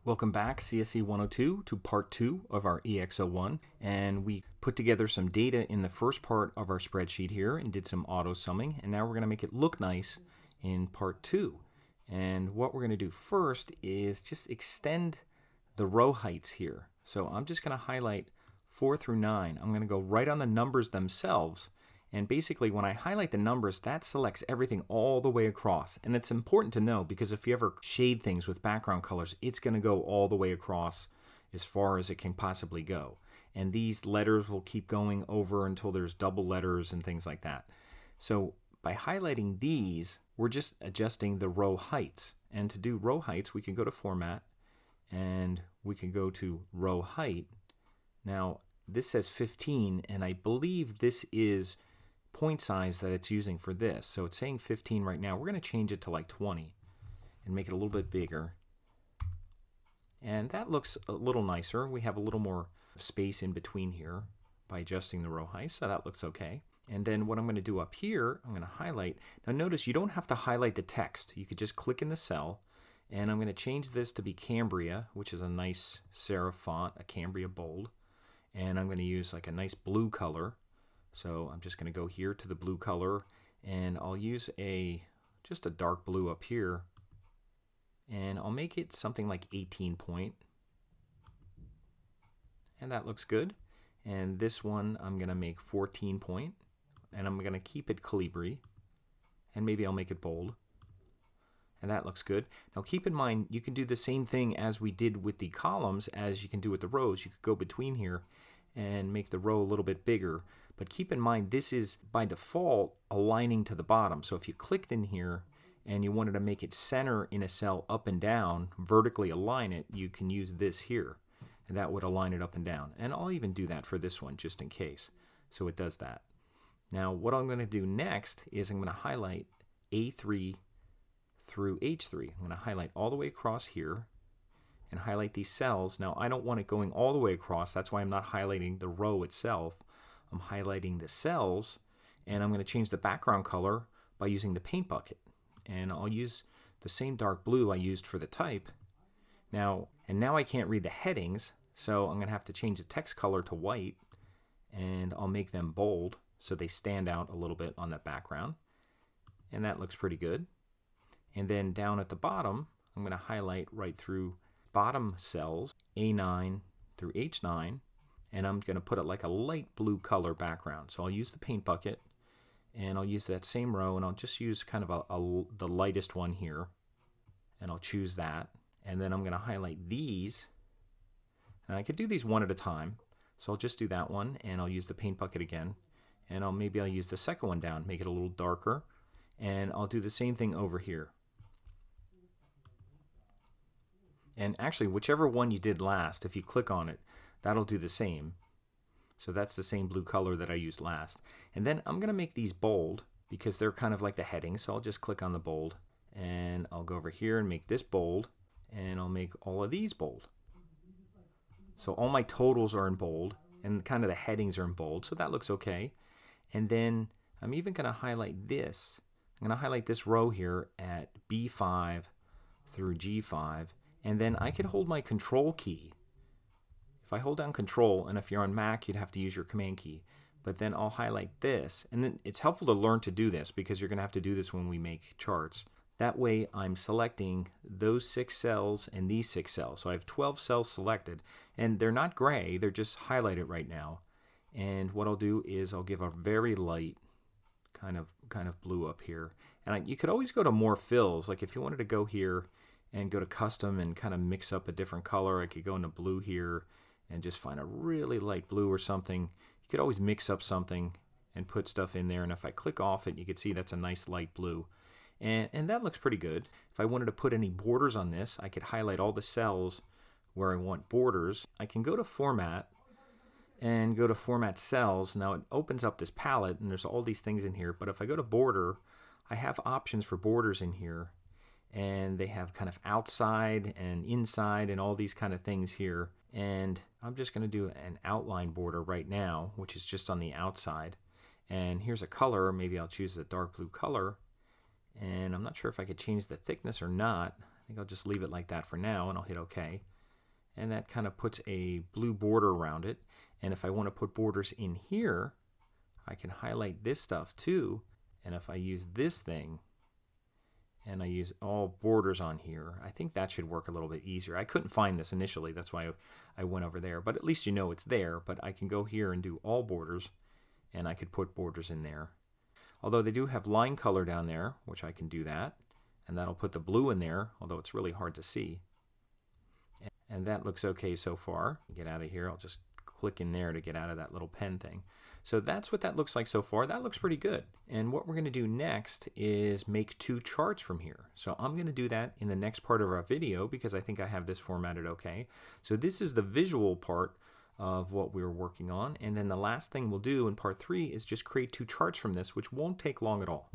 Welcome back, csc102, to part 2 of our Ex01, and we put together some data in the first part of our spreadsheet here and did some auto summing, and now we're going to make it look nice in part 2. And what we're going to do first is just extend the row heights here. So I'm just going to highlight 4 through 9. I'm going to go right on the numbers themselves, and basically when I highlight the numbers, that selects everything all the way across. And it's important to know because if you ever shade things with background colors, it's going to go all the way across as far as it can possibly go. And these letters will keep going over until there's double letters and things like that. So by highlighting these, we're just adjusting the row heights. And to do row heights, we can go to Format and we can go to Row Height. Now this says 15, and I believe this is point size that it's using for this. So it's saying 15 right now. We're going to change it to like 20 and make it a little bit bigger. And that looks a little nicer. We have a little more space in between here by adjusting the row height, so that looks okay. And then what I'm going to do up here, I'm going to highlight. Now notice you don't have to highlight the text. You could just click in the cell, and I'm going to change this to be Cambria, which is a nice serif font, a Cambria bold. And I'm going to use like a nice blue color. So I'm just going to go here to the blue color, and I'll use just a dark blue up here, and I'll make it something like 18 point, and that looks good. And this one I'm going to make 14 point, and I'm going to keep it Calibri, and maybe I'll make it bold, and that looks good. Now keep in mind, you can do the same thing as we did with the columns as you can do with the rows. You could go between here and make the row a little bit bigger. But keep in mind, this is by default aligning to the bottom. So if you clicked in here and you wanted to make it center in a cell up and down, vertically align it, you can use this here. And that would align it up and down. And I'll even do that for this one just in case. So it does that. Now what I'm going to do next is I'm going to highlight A3 through H3. I'm going to highlight all the way across here and highlight these cells. Now I don't want it going all the way across. That's why I'm not highlighting the row itself. I'm highlighting the cells, and I'm going to change the background color by using the paint bucket. And I'll use the same dark blue I used for the type. Now I can't read the headings, so I'm going to have to change the text color to white, and I'll make them bold so they stand out a little bit on the background. And that looks pretty good. And then down at the bottom, I'm going to highlight right through bottom cells, A9 through H9. And I'm going to put it like a light blue color background. So I'll use the paint bucket, and I'll use that same row, and I'll just use kind of the lightest one here, and I'll choose that. And then I'm going to highlight these, and I could do these one at a time. So I'll just do that one, and I'll use the paint bucket again, and maybe I'll use the second one down, make it a little darker, and I'll do the same thing over here. And actually, whichever one you did last, if you click on it, that'll do the same. So that's the same blue color that I used last. And then I'm going to make these bold because they're kind of like the heading. So I'll just click on the bold, and I'll go over here and make this bold, and I'll make all of these bold. So all my totals are in bold, and kind of the headings are in bold. So that looks okay. And then I'm even going to highlight this. I'm going to highlight this row here at B5 through G5. And then I could hold my Control key. If I hold down Control, and if you're on Mac, you'd have to use your Command key. But then I'll highlight this, and then it's helpful to learn to do this because you're going to have to do this when we make charts. That way I'm selecting those 6 cells and these 6 cells. So I have 12 cells selected, and they're not gray, they're just highlighted right now. And what I'll do is I'll give a very light kind of blue up here. And you could always go to more fills, like if you wanted to go here and go to custom and kind of mix up a different color, I could go into blue here and just find a really light blue or something. You could always mix up something and put stuff in there, and if I click off it, you can see that's a nice light blue. And that looks pretty good. If I wanted to put any borders on this, I could highlight all the cells where I want borders. I can go to Format and go to Format Cells. Now it opens up this palette, and there's all these things in here, but if I go to Border, I have options for borders in here. And they have kind of outside and inside and all these kind of things here. And I'm just going to do an outline border right now, which is just on the outside. And here's a color. Maybe I'll choose a dark blue color. And I'm not sure if I could change the thickness or not. I think I'll just leave it like that for now, and I'll hit OK. and that kind of puts a blue border around it. And if I want to put borders in here, I can highlight this stuff too. And if I use this thing and I use all borders on here, I think that should work a little bit easier. I couldn't find this initially, that's why I went over there, but at least you know it's there. But I can go here and do all borders, and I could put borders in there. Although they do have line color down there, which I can do that, and that'll put the blue in there, although it's really hard to see. And that looks okay so far. Get out of here, I'll just click in there to get out of that little pen thing. So that's what that looks like so far. That looks pretty good. And what we're going to do next is make 2 charts from here. So I'm going to do that in the next part of our video because I think I have this formatted okay. So this is the visual part of what we were working on. And then the last thing we'll do in part 3 is just create 2 charts from this, which won't take long at all.